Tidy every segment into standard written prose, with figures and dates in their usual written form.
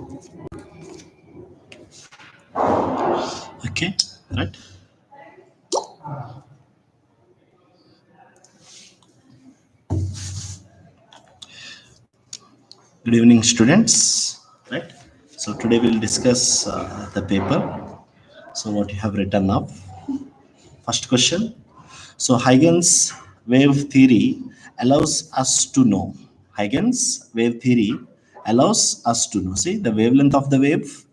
Okay, right. Good evening, students. Right. So today we'll discuss the paper. So what you have written up. First question. So Huygens wave theory allows us to know. Huygens wave theory allows us to know. See the wavelength of the wave,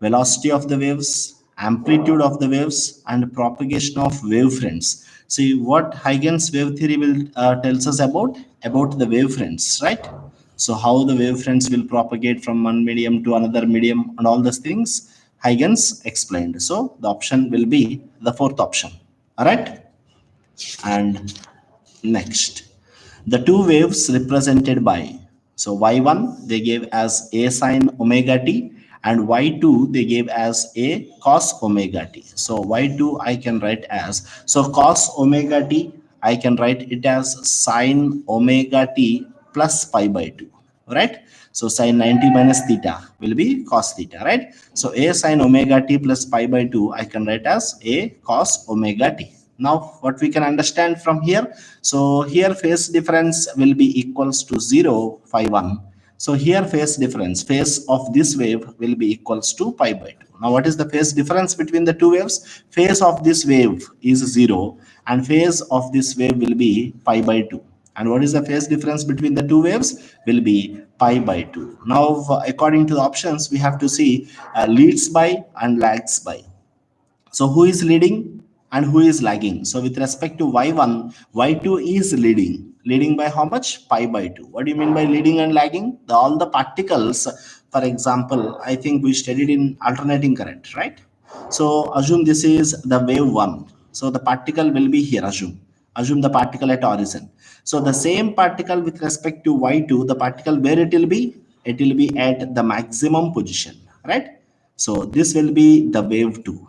velocity of the waves, amplitude of the waves, and propagation of wavefronts. See what Huygens wave theory will tells us about the wavefronts, right? So how the wavefronts will propagate from one medium to another medium and all those things Huygens explained. So the option will be the fourth option. All right. And next, the two waves represented by, so y1 they gave as a sine omega t, and y2 they gave as a cos omega t. So y2 I can write as, so cos omega t I can write it as sine omega t plus pi by 2, right? So sine 90 minus theta will be cos theta, right? So a sine omega t plus pi by 2 I can write as a cos omega t. Now what we can understand from here, so here phase difference will be equals to 0 phi 1. So here phase of this wave will be equals to pi by 2. Now what is the phase difference between the two waves? Phase of this wave is 0 and phase of this wave will be pi by 2. And what is the phase difference between the two waves? Will be pi by 2. Now according to the options we have to see leads by and lags by. So who is leading and who is lagging? So with respect to y1, y2 is leading. Leading by how much? Pi by 2. What do you mean by leading and lagging? All the particles, for example, I think we studied in alternating current, right? So assume this is the wave 1. So the particle will be here, assume the particle at origin. So the same particle with respect to y2, the particle where it will be? It will be at the maximum position, right? So this will be the wave 2.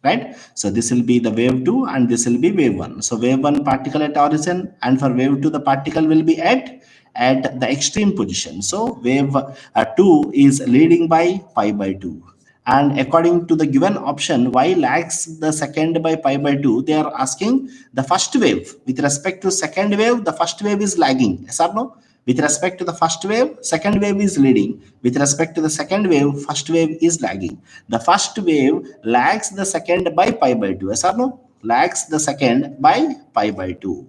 Right, so this will be the wave 2 and this will be wave 1. So wave 1 particle at origin, and for wave 2 the particle will be at the extreme position. So wave 2 is leading by pi by 2, and according to the given option y lags the second by pi by 2, they are asking the first wave with respect to second wave, the first wave is lagging, yes or no? With respect to the first wave, second wave is leading. With respect to the second wave, first wave is lagging. The first wave lags the second by pi by 2. Yes or no? Lags the second by pi by 2.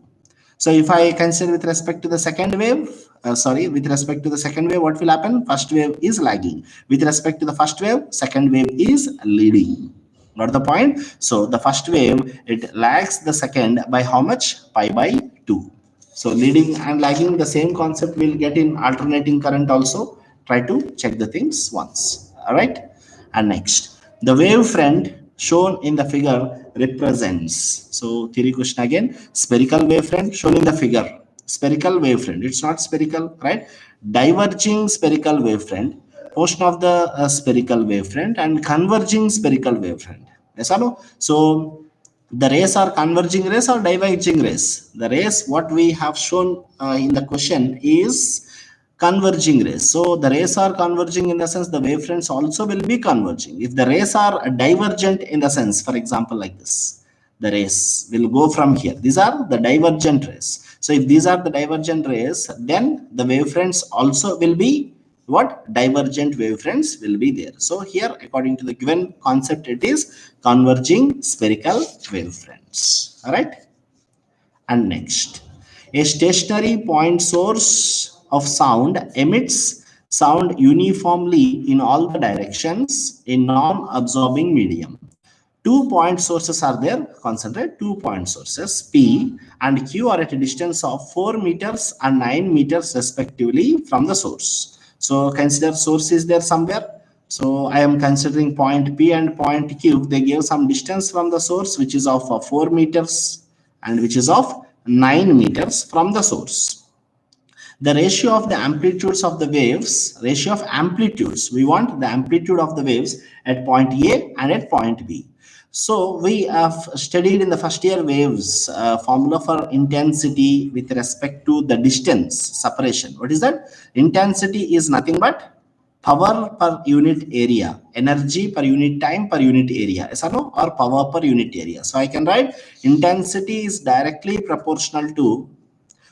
So if I consider with respect to the second wave, with respect to the second wave, what will happen? First wave is lagging. With respect to the first wave, second wave is leading. Not the point? So the first wave, it lags the second by how much? Pi by 2. So leading and lagging, the same concept we'll get in alternating current also. Try to check the things once. All right. And next, the wavefront shown in the figure represents. So theory question again, spherical wavefront shown in the figure. Spherical wavefront. It's not spherical, right? Diverging spherical wavefront, portion of the spherical wavefront, and converging spherical wavefront. Yes or no? So the rays are converging rays or diverging rays? The rays what we have shown in the question is converging rays. So the rays are converging in the sense the wavefronts also will be converging. If the rays are divergent in the sense, for example, like this, the rays will go from here. These are the divergent rays. So if these are the divergent rays, then the wavefronts also will be what? Divergent wavefronts will be there. So here, according to the given concept, it is converging spherical wavefronts. All right. And next, a stationary point source of sound emits sound uniformly in all the directions in non-absorbing medium. 2 point sources are there, concentrate. 2 point sources P and Q are at a distance of 4 meters and 9 meters respectively from the source. So consider source is there somewhere. So I am considering point P and point Q. They give some distance from the source which is of 4 meters and which is of 9 meters from the source. The ratio of the amplitudes of the waves, we want the amplitude of the waves at point A and at point B. So we have studied in the first year waves formula for intensity with respect to the distance separation. What is that? Intensity is nothing but Power per unit area, energy per unit time per unit area, yes or no, or power per unit area. So I can write intensity is directly proportional to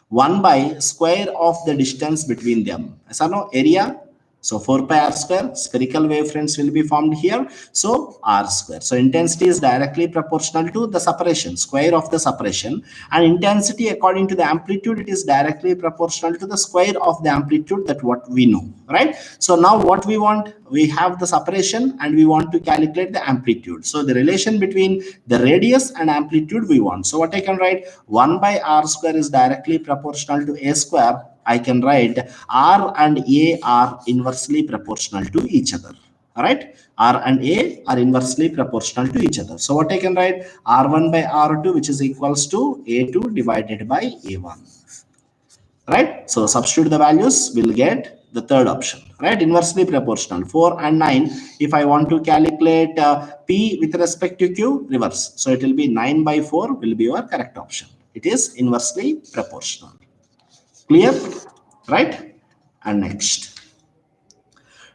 1 by square of the distance between them. Yes or no, area. So 4 pi r square, spherical wavefronts will be formed here. So r square. So intensity is directly proportional to the separation, square of the separation. And intensity according to the amplitude, it is directly proportional to the square of the amplitude, that what we know, right? So now what we want, we have the separation and we want to calculate the amplitude. So the relation between the radius and amplitude we want. So what I can write, 1 by r square is directly proportional to a square. I can write r and a are inversely proportional to each other. All right, r and a are inversely proportional to each other. So what I can write, r1 by r2, which is equals to a2 divided by a1. Right, so substitute the values, we'll get the third option, right? Inversely proportional, 4 and 9. If I want to calculate p with respect to q, reverse, so it will be 9 by 4 will be your correct option. It is inversely proportional. Clear, right? And next,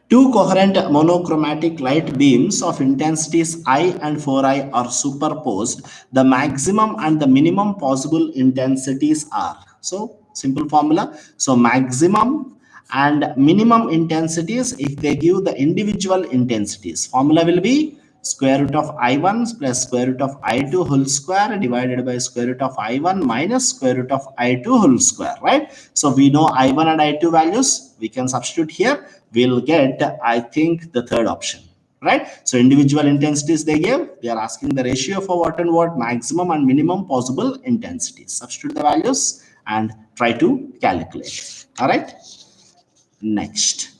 two coherent monochromatic light beams of intensities I and 4i are superposed. The maximum and the minimum possible intensities are. So simple formula. So maximum and minimum intensities, if they give the individual intensities, formula will be square root of I1 plus square root of I2 whole square divided by square root of I1 minus square root of I2 whole square, right? So we know I1 and I2 values, we can substitute here, we'll get, I think, the third option, right? So individual intensities they gave, they are asking the ratio for what and what, maximum and minimum possible intensities. Substitute the values and try to calculate. All right, next.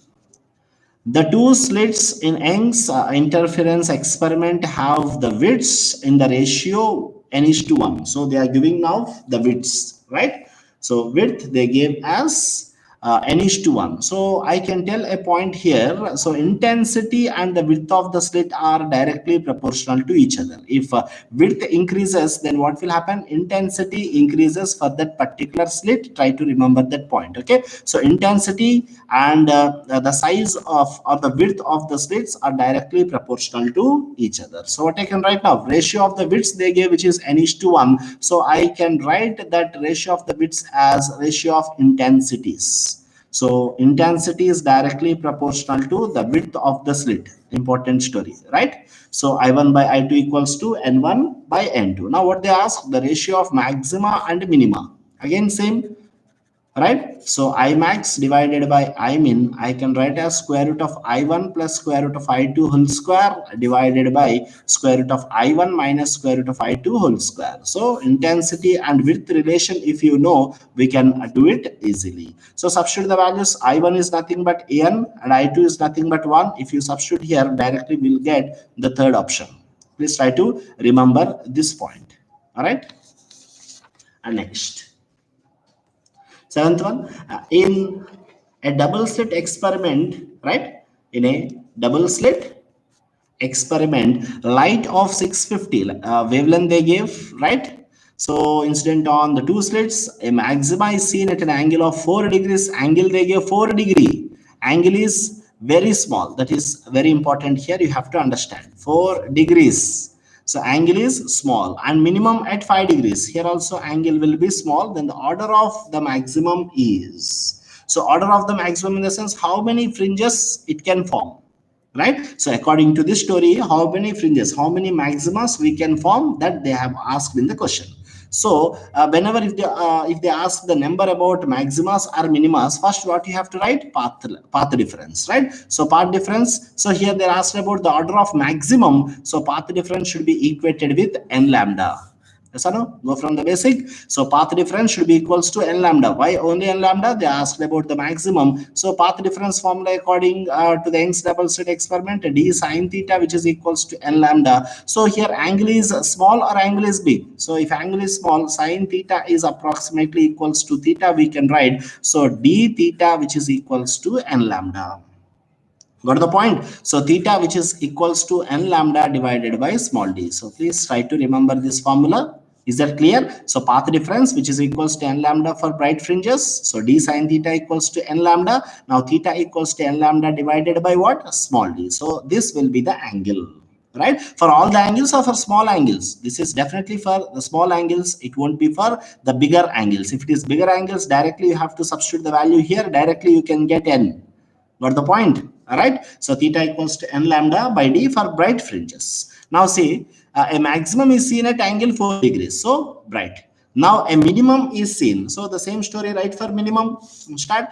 The two slits in Young's interference experiment have the widths in the ratio n:1. So they are giving now the widths, right? So width they gave as n:1. So I can tell a point here. So intensity and the width of the slit are directly proportional to each other. If width increases, then what will happen? Intensity increases for that particular slit. Try to remember that point. Okay. So intensity and the size of or the width of the slits are directly proportional to each other. So what I can write now, ratio of the widths they gave, which is n:1. So I can write that ratio of the widths as ratio of intensities. So intensity is directly proportional to the width of the slit. Important story, right? So I1 by I2 equals to N1 by N2. Now what they ask, the ratio of maxima and minima. Again same, right? So I max divided by I min, I can write as square root of I1 plus square root of I2 whole square divided by square root of I1 minus square root of I2 whole square. So intensity and width relation, if you know, we can do it easily. So substitute the values. I1 is nothing but n and I2 is nothing but 1. If you substitute here, directly we'll get the third option. Please try to remember this point. All right, and next, seventh one, in a double slit experiment, right? In a double slit experiment, light of 650 wavelength they gave, right? So incident on the two slits, a maxima is seen at an angle of 4 degrees. Angle they gave 4 degree. Angle is very small. That is very important here. You have to understand 4 degrees. So angle is small and minimum at 5 degrees. Here also angle will be small. Then the order of the maximum is. So order of the maximum in the sense how many fringes it can form, right? So according to this story, how many fringes, how many maximas we can form, that they have asked in the question. So whenever if they ask the number about maximas or minimas, first what you have to write, path difference, right? So path difference. So here they asked about the order of maximum. So path difference should be equated with n lambda. Yes or no? Go from the basic. So path difference should be equals to n lambda. Why only n lambda? They asked about the maximum. So path difference formula according to the Young's double slit experiment, d sine theta, which is equals to n lambda. So here angle is small or angle is big. So if angle is small, sine theta is approximately equals to theta. We can write so d theta, which is equals to n lambda. Got the point? So theta, which is equals to n lambda divided by small d. So please try to remember this formula. Is that clear? So path difference, which is equals to n lambda for bright fringes. So d sine theta equals to n lambda. Now theta equals to n lambda divided by what? Small d. So this will be the angle, right? For all the angles or for small angles? This is definitely for the small angles. It won't be for the bigger angles. If it is bigger angles, directly you have to substitute the value here. Directly you can get n. Got the point? All right. So theta equals to n lambda by d for bright fringes. Now see, a maximum is seen at angle 4 degrees. So bright. Now a minimum is seen. So the same story, right? For minimum, start.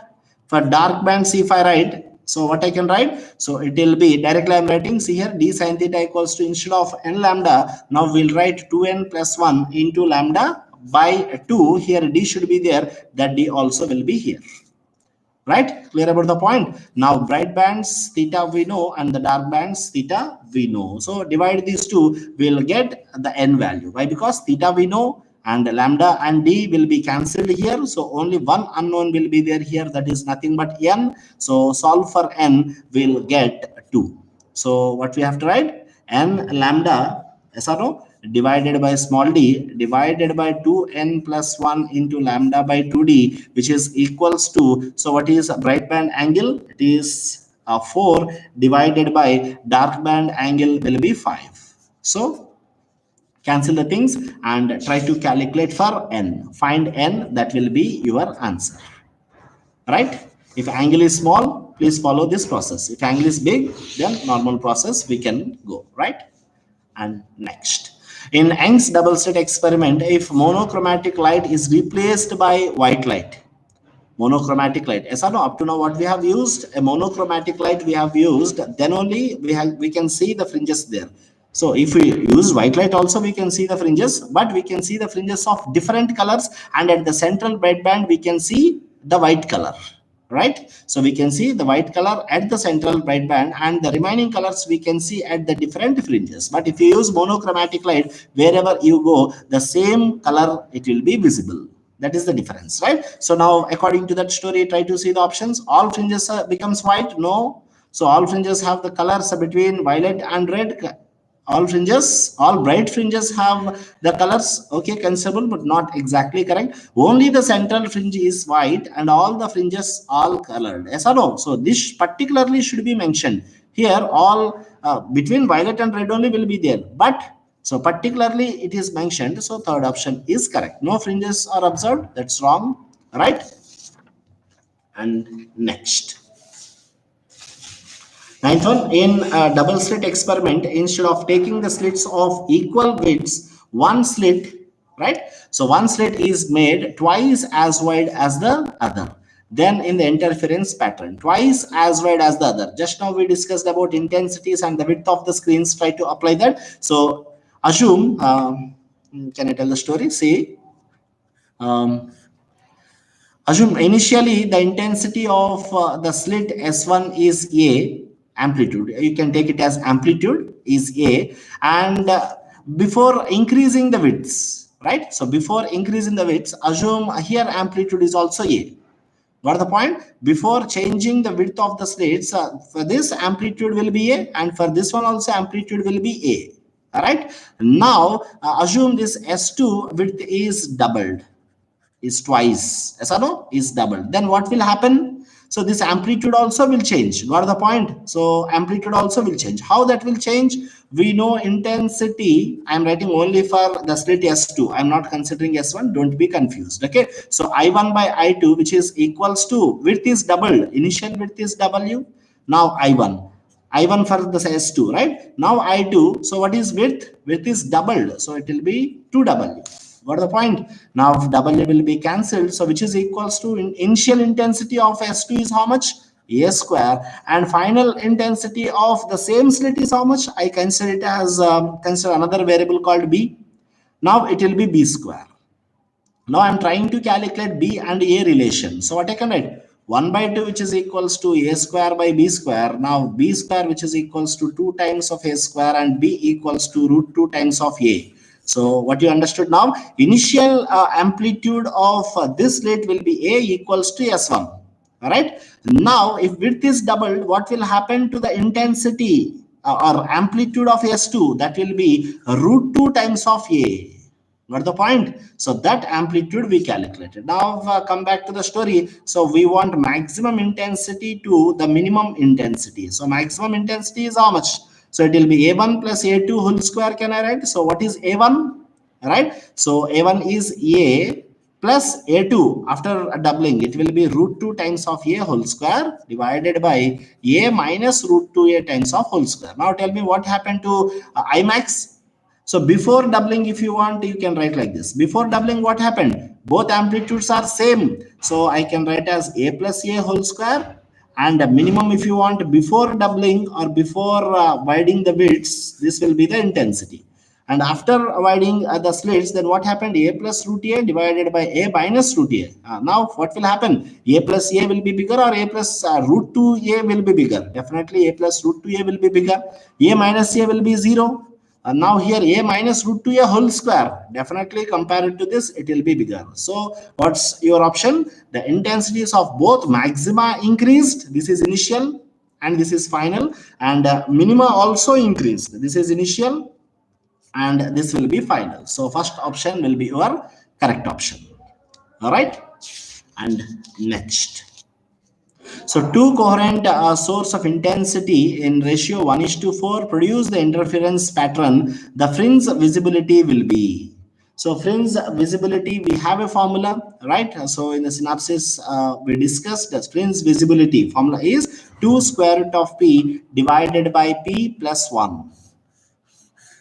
For dark band, see if I write. So what I can write? So it will be directly I'm writing. See here, d sine theta equals to, instead of n lambda, now we'll write 2n plus 1 into lambda by 2. Here d should be there. That d also will be here. Right? Clear about the point? Now bright bands theta we know and the dark bands theta we know. So divide these two, we'll get the n value. Why? Because theta we know and lambda and d will be cancelled here. So only one unknown will be there here. That is nothing but n. So solve for n, we'll get 2. So what we have to write? N lambda, yes or no? Divided by small d divided by 2n plus 1 into lambda by 2d, which is equals to, so what is a bright band angle? It is 4 divided by dark band angle will be 5. So cancel the things and try to calculate for n. Find n, that will be your answer. Right? If angle is small, please follow this process. If angle is big, then normal process we can go. Right? And next. In Young's double slit experiment, if monochromatic light is replaced by white light, monochromatic light, yes or no? Up to now what we have used, a monochromatic light we have used, then only we can see the fringes there. So if we use white light also, we can see the fringes, but we can see the fringes of different colors, and at the central bright band we can see the white color. Right? So we can see the white color at the central bright band, and the remaining colors we can see at the different fringes. But if you use monochromatic light, wherever you go, the same color it will be visible. That is the difference, right? So now according to that story, try to see the options. All fringes becomes white? No. So all fringes have the colors between violet and red. All fringes, all bright fringes have the colors, okay, considerable, but not exactly correct. Only the central fringe is white and all the fringes all colored. Yes or no? So this particularly should be mentioned here. All between violet and red only will be there, but so particularly it is mentioned. So third option is correct. No fringes are observed. That's wrong. Right? And next. Ninth one, in a double slit experiment, instead of taking the slits of equal widths, one slit, right? So one slit is made twice as wide as the other. Then in the interference pattern, twice as wide as the other. Just now we discussed about intensities and the width of the screens. Try to apply that. So assume, can I tell the story? See, assume initially the intensity of the slit S1 is A, amplitude, you can take it as amplitude is A, and before increasing the widths, right? So before increasing the widths, assume here amplitude is also A. Got the point? Before changing the width of the slits, for this amplitude will be A, and for this one also amplitude will be A. All right. Now assume this S2 width is doubled, is twice, yes or no, is doubled. Then what will happen? So this amplitude also will change. Got the point? So amplitude also will change. How that will change? We know intensity. I'm writing only for the slit S2. I'm not considering S1. Don't be confused. Okay. So I1 by I2, which is equals to, width is doubled. Initial width is W. Now I1. I1 for the S2, right? Now I2. So what is width? Width is doubled. So it will be 2W. Got the point? Now W will be cancelled. So which is equals to initial intensity of S2 is how much? A square, and final intensity of the same slit is how much? I consider it as consider another variable called B. Now it will be B square. Now I'm trying to calculate B and A relation. So what I can write? 1 by 2, which is equals to A square by B square. Now B square, which is equals to 2 times of A square, and B equals to root 2 times of A. So what you understood now, initial amplitude of this slit will be A equals to S1. All right. Now if width is doubled, what will happen to the intensity or amplitude of S2? That will be root 2 times of A. Got the point? So that amplitude we calculated. Now come back to the story. So we want maximum intensity to the minimum intensity. So maximum intensity is how much? So it will be A1 plus A2 whole square. Can I write? So what is A1? Right? So A1 is A plus A2. After doubling, it will be root 2 times of A whole square divided by A minus root 2A times of whole square. Now tell me what happened to Imax. So before doubling, if you want, you can write like this. Before doubling, what happened? Both amplitudes are same. So I can write as A plus A whole square. And the minimum, if you want, before doubling or before widening the widths, this will be the intensity. And after widening the slits, then what happened? A plus root A divided by A minus root A. Now what will happen? A plus A will be bigger, or A plus root 2A will be bigger. Definitely A plus root 2A will be bigger. A minus A will be 0. And now here A minus root 2A whole square, definitely compared to this, it will be bigger. So what's your option? The intensities of both maxima increased. This is initial and this is final, and minima also increased. This is initial and this will be final. So first option will be your correct option. All right. And next. So two coherent source of intensity in ratio 1:4 produce the interference pattern. The fringe visibility will be. So fringe visibility, we have a formula, right? So in the synopsis, we discussed the fringe visibility formula is 2 square root of P divided by P plus 1.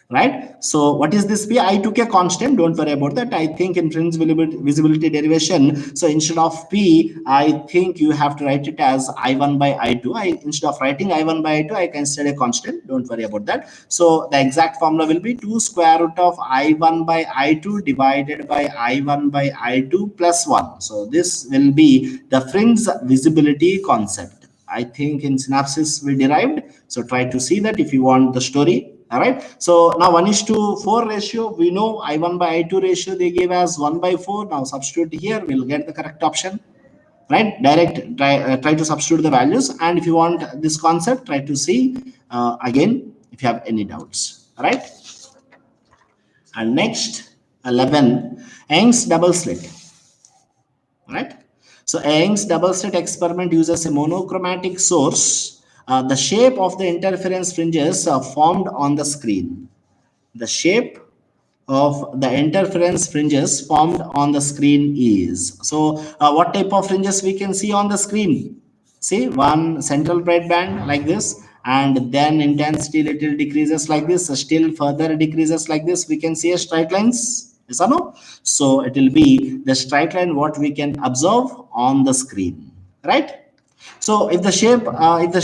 Right? So what is this P? I took a constant. Don't worry about that. I think in fringe visibility derivation, so instead of P, I think you have to write it as I1 by I2. Instead of writing I1 by I2, I consider a constant. Don't worry about that. So the exact formula will be 2 square root of I1 by I2 divided by I1 by I2 plus 1. So this will be the fringe visibility concept. I think in synopsis we derived. So try to see that if you want the story. All right. So now 1:4 ratio, we know I1 by I2 ratio they gave as 1/4. Now substitute here, we'll get the correct option. Right? Direct, try to substitute the values. And if you want this concept, try to see again if you have any doubts. All right. And next, 11, Young's double slit. All right. So Young's double slit experiment uses a monochromatic source. The shape of the interference fringes formed on the screen. The shape of the interference fringes formed on the screen is. So what type of fringes we can see on the screen? See, one central bright band like this, and then intensity little decreases like this, still further decreases like this. We can see a straight lines. Yes or no? So it will be the straight line what we can observe on the screen, right? So if the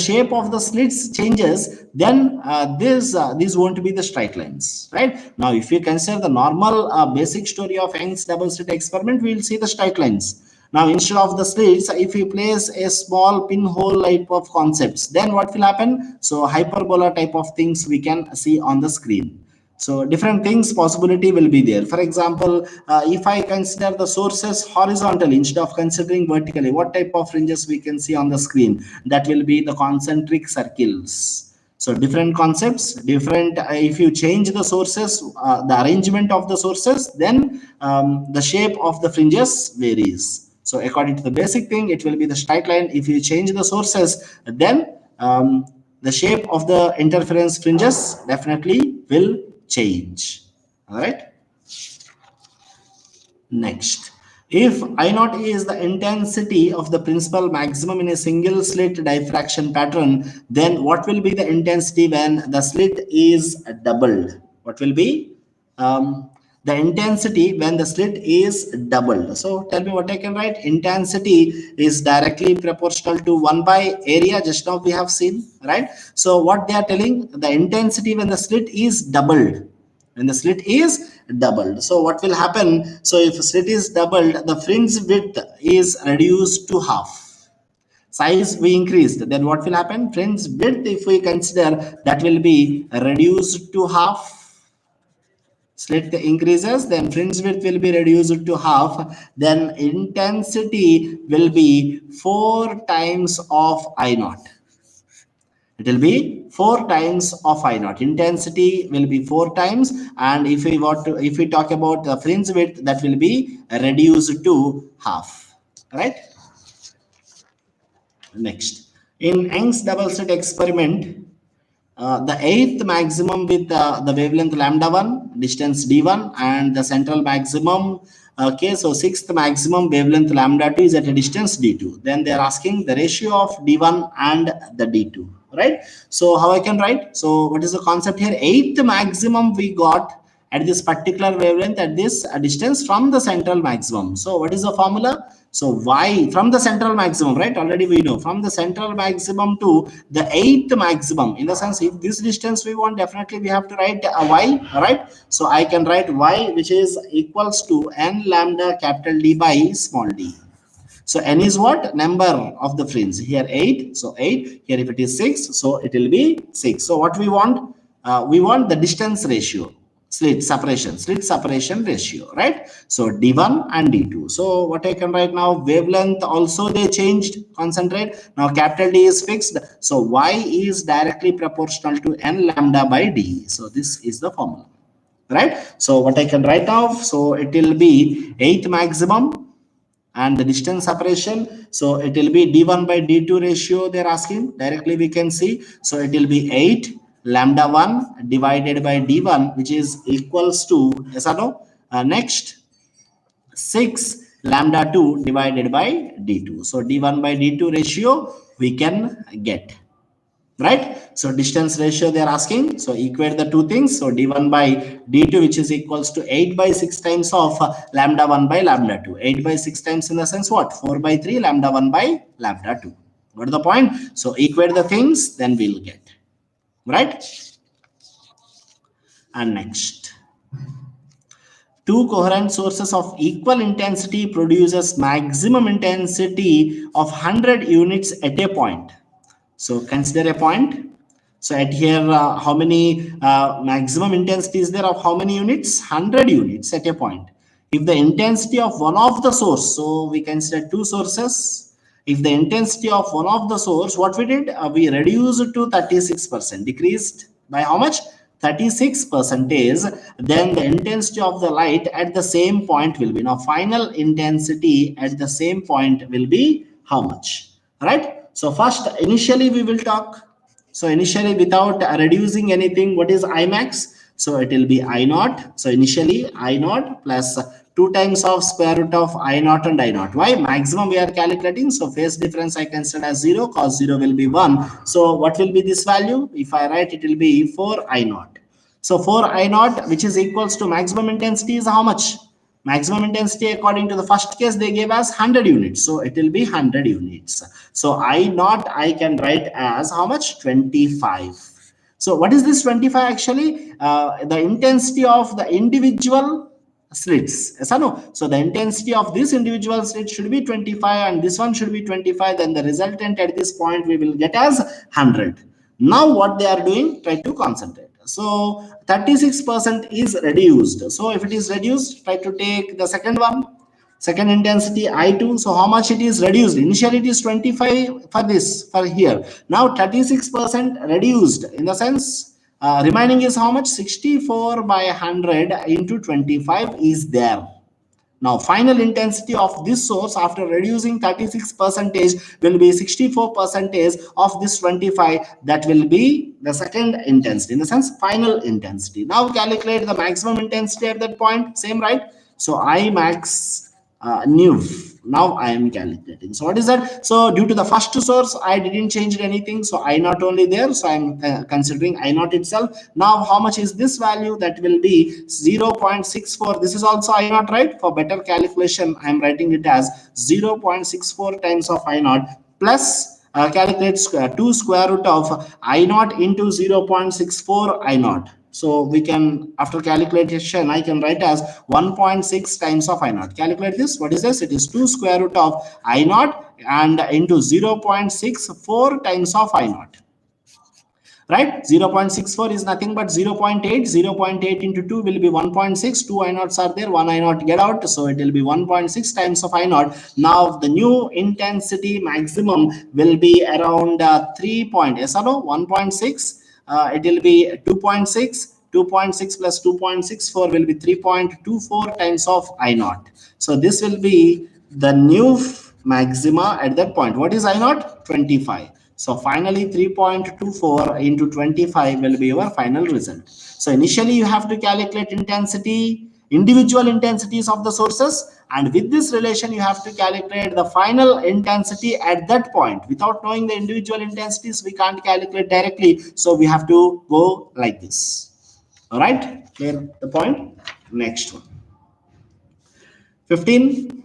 shape of the slits changes, then these won't be the straight lines, right? Now, if you consider the normal basic story of Young's double slit experiment, we will see the straight lines. Now, instead of the slits, if you place a small pinhole type of concepts, then what will happen? So hyperbola type of things we can see on the screen. So different things possibility will be there. For example, if I consider the sources horizontally instead of considering vertically, what type of fringes we can see on the screen? That will be the concentric circles. So different concepts, different, if you change the sources, the arrangement of the sources, then the shape of the fringes varies. So according to the basic thing, it will be the straight line. If you change the sources, then the shape of the interference fringes definitely will change. All right. Next, if I naught is the intensity of the principal maximum in a single slit diffraction pattern, then what will be the intensity when the slit is doubled? What will be the intensity when the slit is doubled? So tell me what I can write. Intensity is directly proportional to 1 by area. Just now we have seen, right? So what they are telling, the intensity when the slit is doubled. When the slit is doubled, so what will happen? So if slit is doubled, the fringe width is reduced to half. Size we increased, then what will happen? Fringe width, if we consider, that will be reduced to half. Slit increases, then fringe width will be reduced to half. Then intensity will be 4 times of I naught. It will be 4 times of I naught. Intensity will be 4 times, and if we talk about the fringe width, that will be reduced to half. Right? Next, in Young's double slit experiment, the eighth maximum with the wavelength lambda 1, distance d1, and the central maximum. Okay, so sixth maximum wavelength lambda 2 is at a distance d2. Then they are asking the ratio of d1 and the d2, right? So how I can write? So what is the concept here? Eighth maximum we got at this particular wavelength at this distance from the central maximum. So what is the formula? So y from the central maximum, right? Already we know from the central maximum to the eighth maximum. In the sense, if this distance we want, definitely we have to write a y, right? So I can write y, which is equals to n lambda capital D by small d. So n is what? Number of the fringe. Here 8. So 8. Here if it is 6, so it will be 6. So what we want? We want the distance ratio. Slit separation ratio, right? So d1 and d2. So what I can write now? Wavelength also they changed. Concentrate. Now capital D is fixed. So y is directly proportional to n lambda by d. So this is the formula, right? So what I can write now? So it will be 8th maximum and the distance separation. So it will be d1 by d2 ratio they're asking. Directly we can see. So it will be 8 lambda 1 divided by d1, which is equals to, yes or no? Next, 6 lambda 2 divided by d2. So d1 by d2 ratio we can get. Right? So distance ratio they are asking. So equate the two things. So d1 by d2, which is equals to 8 by 6 times of lambda 1 by lambda 2. 8 by 6 times in the sense what? 4 by 3 lambda 1 by lambda 2. Got the point? So equate the things, then we'll get. Right? And next, two coherent sources of equal intensity produces maximum intensity of 100 units at a point. So consider a point. So at here, how many maximum intensity is there of how many units? 100 units at a point. If the intensity of one of the source, so we consider two sources. If the intensity of one of the source, what we did? We reduced to 36%, decreased by how much? 36%. Then the intensity of the light at the same point will be, now final intensity at the same point will be how much, right? So first, initially we will talk. So initially without reducing anything, what is Imax? So it will be I naught. So initially I naught plus 2 times of square root of I naught and I naught. Why? Maximum we are calculating. So phase difference I consider as 0, cos 0 will be 1. So what will be this value? If I write, it will be 4 I naught. So 4 I naught, which is equals to maximum intensity is how much? Maximum intensity according to the first case they gave us 100 units. So it will be 100 units. So I naught I can write as how much? 25. So what is this 25 actually? The intensity of the individual slits. Yes or no? So the intensity of this individual slit should be 25 and this one should be 25. Then the resultant at this point we will get as 100. Now what they are doing? Try to concentrate. So 36% is reduced. So if it is reduced, try to take the second one. Second intensity I2. So how much it is reduced? Initially it is 25 for this, for here. Now 36% reduced, in the sense remaining is how much? 64 by 100 into 25 is there. Now final intensity of this source after reducing 36% will be 64% of this 25. That will be the second intensity, in the sense final intensity. Now calculate the maximum intensity at that point. Same, right? So I max new. Now I am calculating. So what is that? So due to the first source, I didn't change anything. So I not only there. So I'm considering I naught itself. Now how much is this value? That will be 0.64. This is also I naught, right? For better calculation, I'm writing it as 0.64 times of I naught plus calculate 2 square root of I naught into 0.64 I naught. So we can, after calculation, I can write as 1.6 times of I naught. Calculate this. What is this? It is 2 square root of I naught and into 0.64 times of I naught. right? 0.64 is nothing but 0.8. 0.8 into 2 will be 1.6. 2 I naughts are there, 1 I naught get out, so it will be 1.6 times of I naught. Now the new intensity maximum will be around 3 point, yes or no, 1.6. It will be 2.6. 2.6 plus 2.64 will be 3.24 times of I naught. So this will be the new maxima at that point. What is I naught? 25. So finally 3.24 into 25 will be your final result. So initially you have to calculate intensity, individual intensities of the sources, and with this relation you have to calculate the final intensity at that point. Without knowing the individual intensities, we can't calculate directly, so we have to go like this. All right, clear the point? Next one. 15.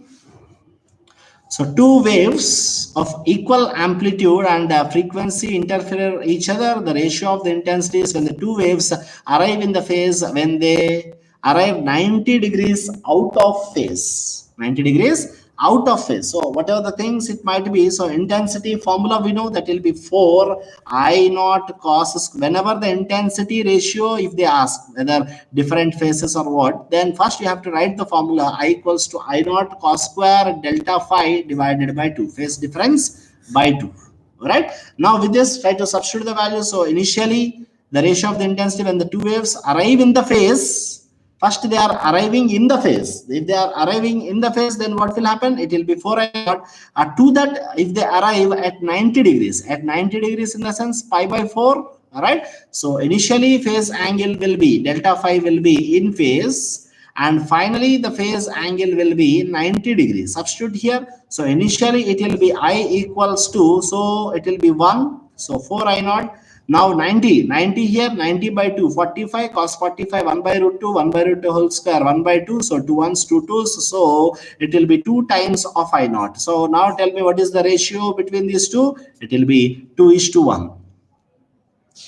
So two waves of equal amplitude and frequency interfere each other. The ratio of the intensities when the two waves arrive in the phase, when they arrive 90 degrees out of phase. 90 degrees out of phase. So whatever the things it might be, so intensity formula we know that will be 4 I naught cos. Whenever the intensity ratio, if they ask whether different phases or what, then first you have to write the formula I equals to I naught cos square delta phi divided by 2, phase difference by 2. Right now with this, try to substitute the value. So initially the ratio of the intensity when the two waves arrive in the phase, first they are arriving in the phase. If they are arriving in the phase, then what will happen? It will be 4 I naught. To that, if they arrive at 90 degrees, at 90 degrees in the sense pi by 4, all right? So initially phase angle will be, delta phi will be in phase, and finally the phase angle will be 90 degrees. Substitute here. So initially it will be I equals to, so it will be 1, so 4 I naught. Now 90 here, 90 by 2, 45 cos 45, 1 by root 2, 1 by root 2 whole square, 1 by 2, so 2 ones, 2 twos, so it will be 2 times of I naught. So now tell me what is the ratio between these two? It will be 2:1.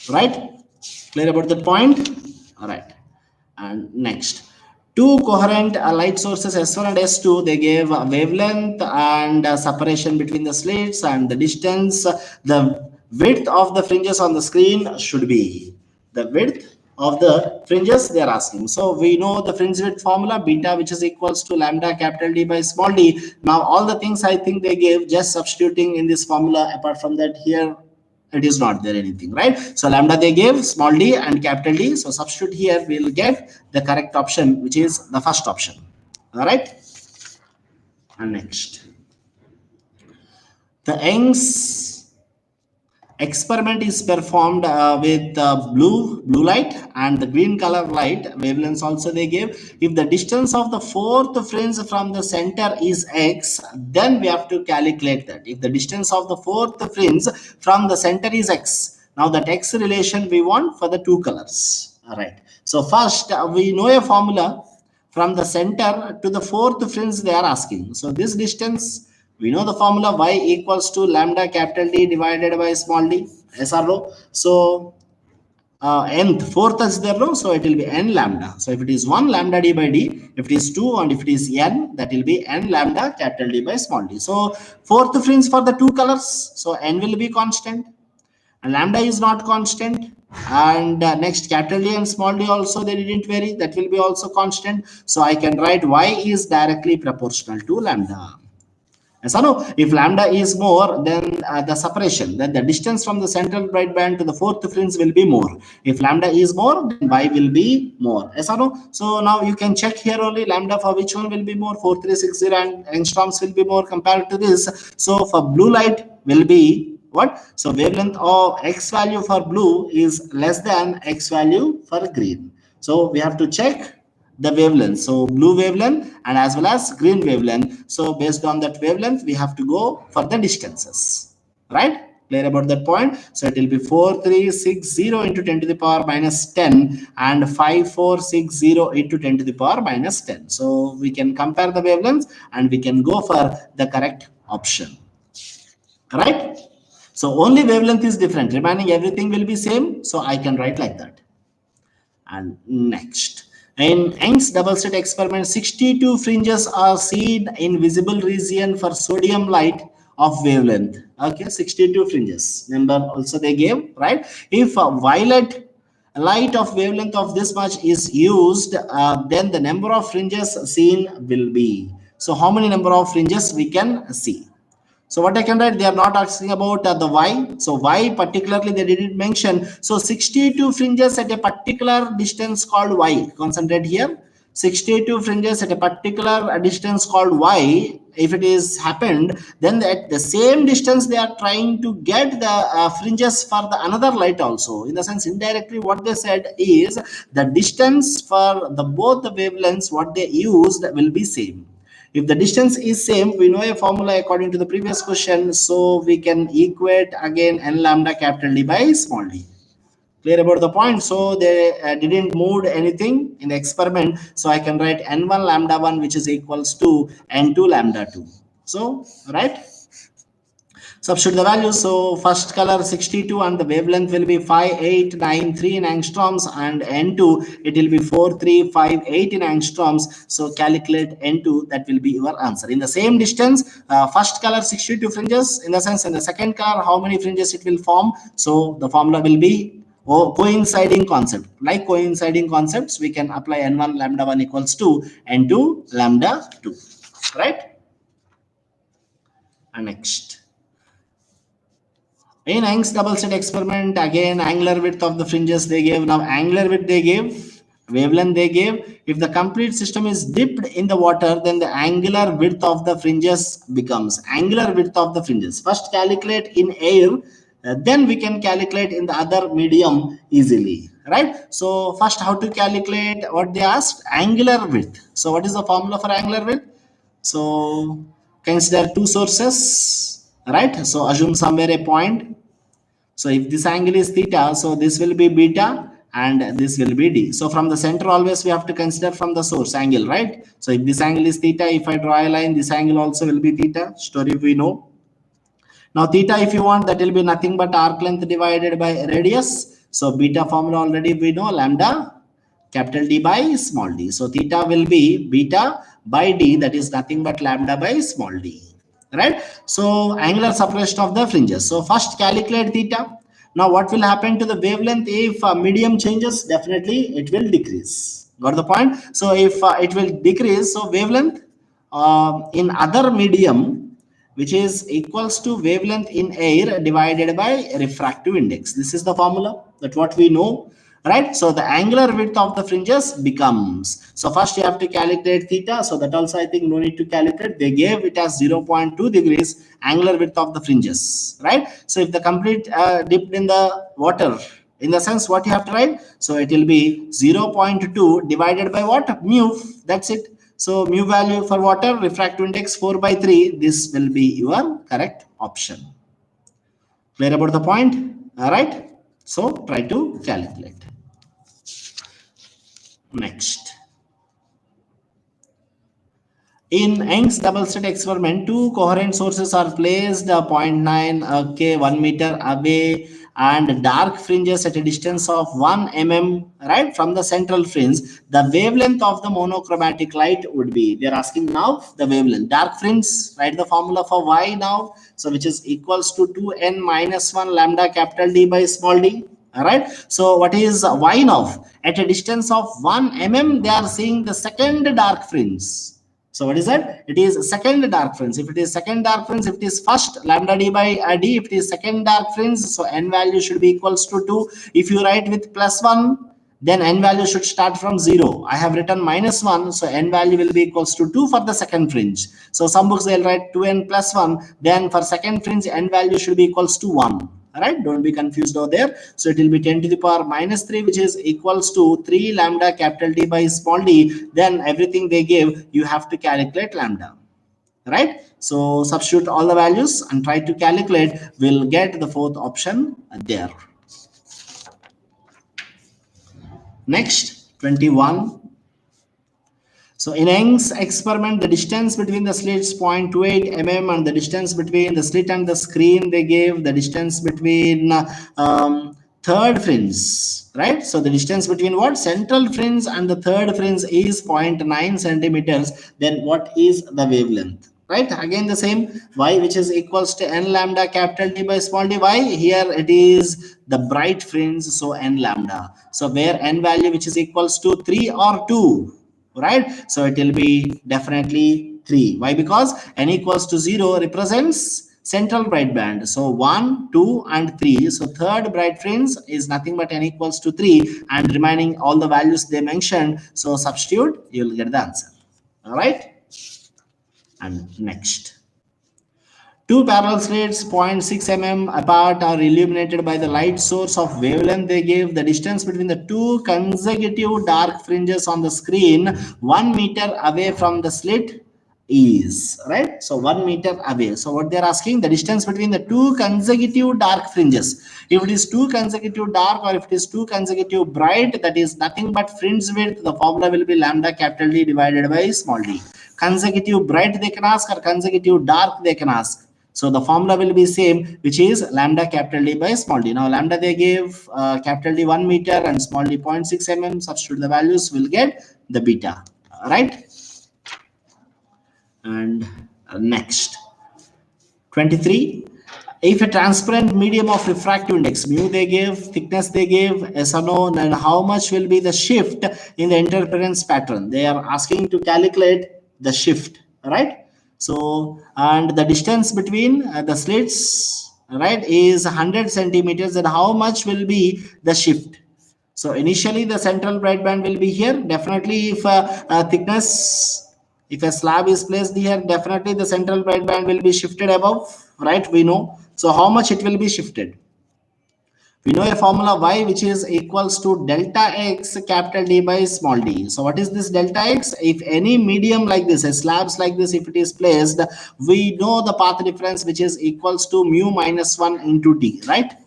Right? Clear about that point? All right. And next, two coherent light sources S1 and S2, they gave wavelength and separation between the slits, and the distance, the width of the fringes on the screen should be the width of the fringes they are asking. So we know the fringe width formula, beta, which is equals to lambda capital D by small d. Now all the things I think they gave, just substituting in this formula. Apart from that, here it is not there anything, right? So lambda they gave, small d and capital D. So substitute here, we'll get the correct option, which is the first option. All right. And next, the Young's experiment is performed with blue light and the green color light wavelengths also they gave. If the distance of the fourth fringe from the center is x, then we have to calculate that. If the distance of the fourth fringe from the center is x, now that x relation we want for the two colors. All right, so first we know a formula from the center to the fourth fringe they are asking. So this distance, we know the formula, y equals to lambda capital D divided by small d, yes or no? So nth, fourth is there, no? So it will be n lambda. So if it is 1, lambda d by d. If it is 2 and if it is n, that will be n lambda capital D by small d. So fourth fringe for the two colors, so n will be constant and lambda is not constant. And next, capital D and small d also they didn't vary, that will be also constant. So I can write y is directly proportional to lambda. So no, if lambda is more, then the separation, then the distance from the central bright band to the fourth fringe will be more. If lambda is more, then y will be more. Yes or no? So now you can check here only lambda for which one will be more, 4360 and angstroms will be more compared to this. So for blue light will be what? So wavelength of x value for blue is less than x value for green. So we have to check the wavelength, so blue wavelength and as well as green wavelength. So based on that wavelength we have to go for the distances, right? Clear about that point? So it will be 4360 into 10 to the power minus 10 and 5460 into 10 to the power minus 10. So we can compare the wavelengths and we can go for the correct option, right? So only wavelength is different, remaining everything will be same, so I can write like that. And next, in Young's double slit experiment, 62 fringes are seen in visible region for sodium light of wavelength. Okay, 62 fringes. Number also they gave, right? If violet light of wavelength of this much is used, then the number of fringes seen will be. So how many number of fringes we can see? So what I can write, they are not asking about the y. So y particularly they didn't mention. So 62 fringes at a particular distance called y. Concentrate here. 62 fringes at a particular distance called y. If it is happened, then at the same distance they are trying to get the fringes for the another light also. In the sense, indirectly what they said is the distance for the both the wavelengths what they used will be same. If the distance is same, we know a formula according to the previous question. So we can equate again n lambda capital D by small d. Clear about the point? So they didn't move anything in the experiment. So I can write n1 lambda 1 which is equals to n2 lambda 2. So, right? Substitute the values. So first color 62 and the wavelength will be 5893 in angstroms, and N2 it will be 4358 in angstroms. So calculate N2, that will be your answer. In the same distance, first color 62 fringes, in the sense in the second color how many fringes it will form. So the formula will be coinciding concept. Like coinciding concepts, we can apply N1 lambda 1 equals to N2 lambda 2, right? And next. In Young's double slit experiment, again angular width of the fringes they gave. Now angular width they gave, wavelength they gave. If the complete system is dipped in the water, then the angular width of the fringes becomes angular width of the fringes. First calculate in air, then we can calculate in the other medium easily, right? So first how to calculate what they asked? Angular width. So what is the formula for angular width? So consider two sources, right? So assume somewhere a point. So if this angle is theta, so this will be beta and this will be d. So from the center always we have to consider from the source angle, right? So if this angle is theta, if I draw a line, this angle also will be theta. Story we know. Now theta, if you want, that will be nothing but arc length divided by radius. So beta formula already we know, lambda capital D by small d. So theta will be beta by d, that is nothing but lambda by small d, right? So angular separation of the fringes. So first calculate theta. Now what will happen to the wavelength if medium changes? Definitely it will decrease. Got the point? So if it will decrease, so wavelength in other medium, which is equals to wavelength in air divided by refractive index. This is the formula that what we know, right? So the angular width of the fringes becomes, so first you have to calculate theta. So that also I think no need to calculate. They gave it as 0.2 degrees angular width of the fringes, right? So if the complete dipped in the water, in the sense what you have to write, so it will be 0.2 divided by what? Mu, that's it. So mu value for water, refractive index 4 by 3, this will be your correct option. Clear about the point? All right. So try to calculate. Next. In Young's double slit experiment, two coherent sources are placed 0.9 okay, 1 meter away, and dark fringes at a distance of 1 mm, right, from the central fringe. The wavelength of the monochromatic light would be, they are asking now the wavelength. Dark fringe, write the formula for y now, so which is equals to 2n minus 1 lambda capital D by small d. All right. So what is y now? At a distance of 1 mm, they are seeing the second dark fringe. So what is that? It is second dark fringe. If it is second dark fringe, if it is first lambda d by d, if it is second dark fringe, so n value should be equals to 2. If you write with plus 1, then n value should start from 0. I have written minus 1, so n value will be equals to 2 for the second fringe. So some books they'll write 2n plus 1, then for second fringe n value should be equals to 1. Right, don't be confused over there. So it will be 10 to the power minus 3, which is equals to 3 lambda capital D by small d. Then everything they give, you have to calculate lambda, right? So substitute all the values and try to calculate. We'll get the fourth option there. Next, 21. So in Young's experiment, the distance between the slits 0.28 mm, and the distance between the slit and the screen, they gave the distance between third fringe, right? So the distance between what? Central fringe and the third fringe is 0.9 centimeters. Then what is the wavelength? right? Again the same, y which is equals to n lambda capital D by small d. Y here it is the bright fringe, so n lambda. So where n value which is equals to 3 or 2, right? So it will be definitely 3. Why? Because n equals to 0 represents central bright band. So 1, 2 and 3. So third bright fringe is nothing but n equals to 3, and remaining all the values they mentioned. So substitute, you will get the answer. All right. And next. Two parallel slits 0.6 mm apart are illuminated by the light source of wavelength they give. The distance between the two consecutive dark fringes on the screen 1 meter away from the slit is, right? So 1 meter away. So what they're asking, the distance between the two consecutive dark fringes. If it is two consecutive dark or if it is two consecutive bright, that is nothing but fringe width. The formula will be lambda capital D divided by small d. Consecutive bright they can ask, or consecutive dark they can ask. So the formula will be same, which is lambda capital D by small d. Now lambda they gave capital D 1 meter and small d 0.6 mm. Substitute the values, will get the beta. Right? And next, 23. If a transparent medium of refractive index, mu they gave, thickness they gave, yes or no, then how much will be the shift in the interference pattern? They are asking to calculate the shift, right? So, and the distance between the slits, right, is 100 centimeters. And how much will be the shift? So initially the central bright band will be here. Definitely if thickness, if a slab is placed here, definitely the central bright band will be shifted above, right? We know. So how much it will be shifted? We know a formula y which is equals to delta x capital D by small d. So what is this delta x? If any medium like this, a slabs like this, if it is placed, we know the path difference which is equals to mu minus 1 into t, right?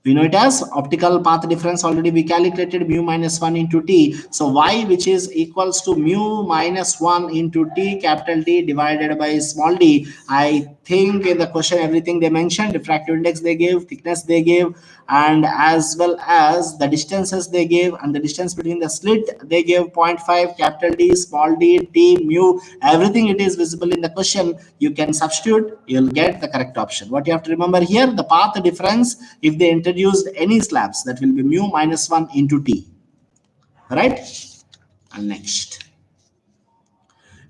We know it as optical path difference. Already we calculated mu minus 1 into t. So y which is equals to mu minus 1 into t capital T divided by small d. I think in the question everything they mentioned, refractive index they gave, thickness they gave, and as well as the distances they gave, and the distance between the slit they gave 0.5 capital D small d t mu, everything it is visible in the question. You can substitute, you'll get the correct option. What you have to remember here, the path difference, if they introduced any slabs, that will be mu minus 1 into t, right? And next,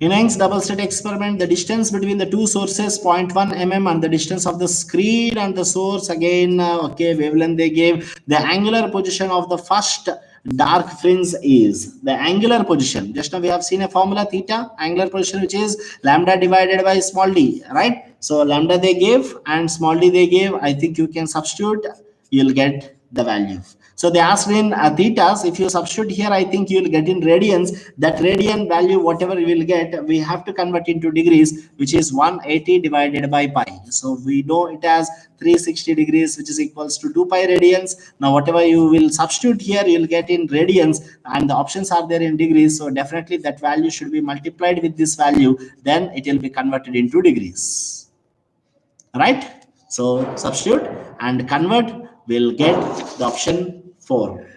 in Young's double slit experiment, the distance between the two sources 0.1 mm and the distance of the screen and the source, again okay, wavelength they gave. The angular position of the first dark fringe is the angular position. Just now we have seen a formula theta, angular position, which is lambda divided by small d, right? So lambda they gave and small d they gave. I think you can substitute, you'll get the value. So they asked in thetas. If you substitute here, I think you will get in radians. That radian value, whatever you will get, we have to convert into degrees, which is 180 divided by pi. So we know it as 360 degrees, which is equals to 2 pi radians. Now whatever you will substitute here, you will get in radians, and the options are there in degrees. So definitely that value should be multiplied with this value. Then it will be converted into degrees. Right? So substitute and convert, will get the option 4.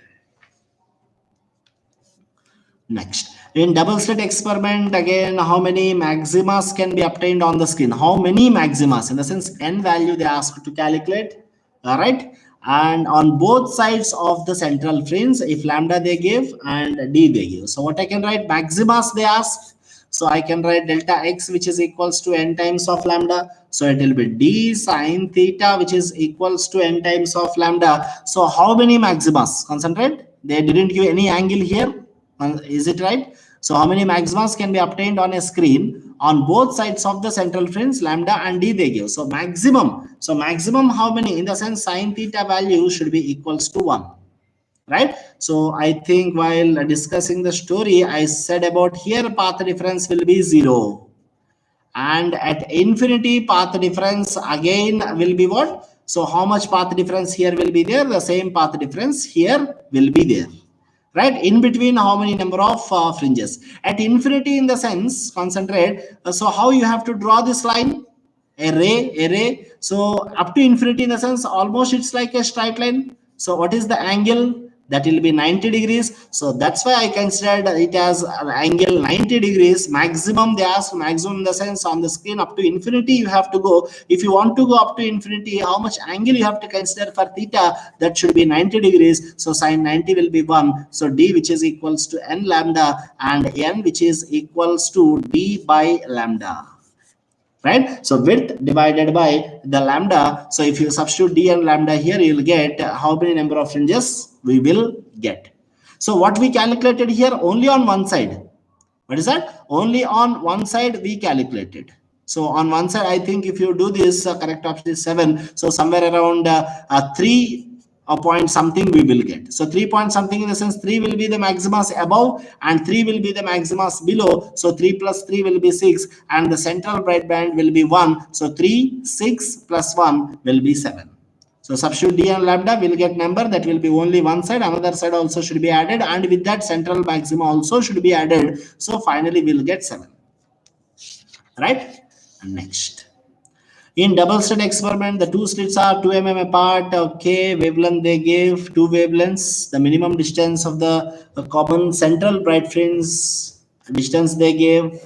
Next, in double slit experiment, again, how many maximas can be obtained on the screen? How many maximas? In the sense, n value they asked to calculate. All right. And on both sides of the central fringe, if lambda they give and d they give. So what I can write, maximas they ask. So I can write delta x, which is equals to n times of lambda. So it will be d sine theta, which is equals to n times of lambda. So how many maximas? Concentrate. They didn't give any angle here. Is it right? So how many maximas can be obtained on a screen on both sides of the central fringe, lambda and d they give. So maximum. So maximum how many? In the sense, sine theta value should be equals to 1. Right? So I think while discussing the story, I said about here path difference will be 0. And at infinity, path difference again will be what? So how much path difference here will be there? The same path difference here will be there. Right? In between, how many number of fringes? At infinity, in the sense, concentrate. So how you have to draw this line? Array. So up to infinity, in the sense, almost it's like a straight line. So what is the angle? that will be 90 degrees. So that's why I considered it as an angle 90 degrees. Maximum, they ask maximum in the sense on the screen up to infinity you have to go. If you want to go up to infinity, how much angle you have to consider for theta? That should be 90 degrees. So sine 90 will be 1. So d, which is equals to n lambda, and n, which is equals to d by lambda. Right? So width divided by the lambda. So if you substitute d and lambda here, you will get how many number of fringes we will get. So what we calculated here only on one side. What is that? Only on one side we calculated. So on one side, I think if you do this, correct option is 7. So somewhere around 3 point something we will get. So 3 point something in the sense 3 will be the maximas above and 3 will be the maximas below. So 3 plus 3 will be 6 and the central bright band will be 1. So 3, 6 plus 1 will be 7. So substitute d and lambda, will get number that will be only one side, another side also should be added, and with that central maxima also should be added. So finally we'll get 7. Right? And next. In double slit experiment, the two slits are 2 mm apart. Okay, wavelength they gave 2 wavelengths. The minimum distance of the common central bright fringe distance they gave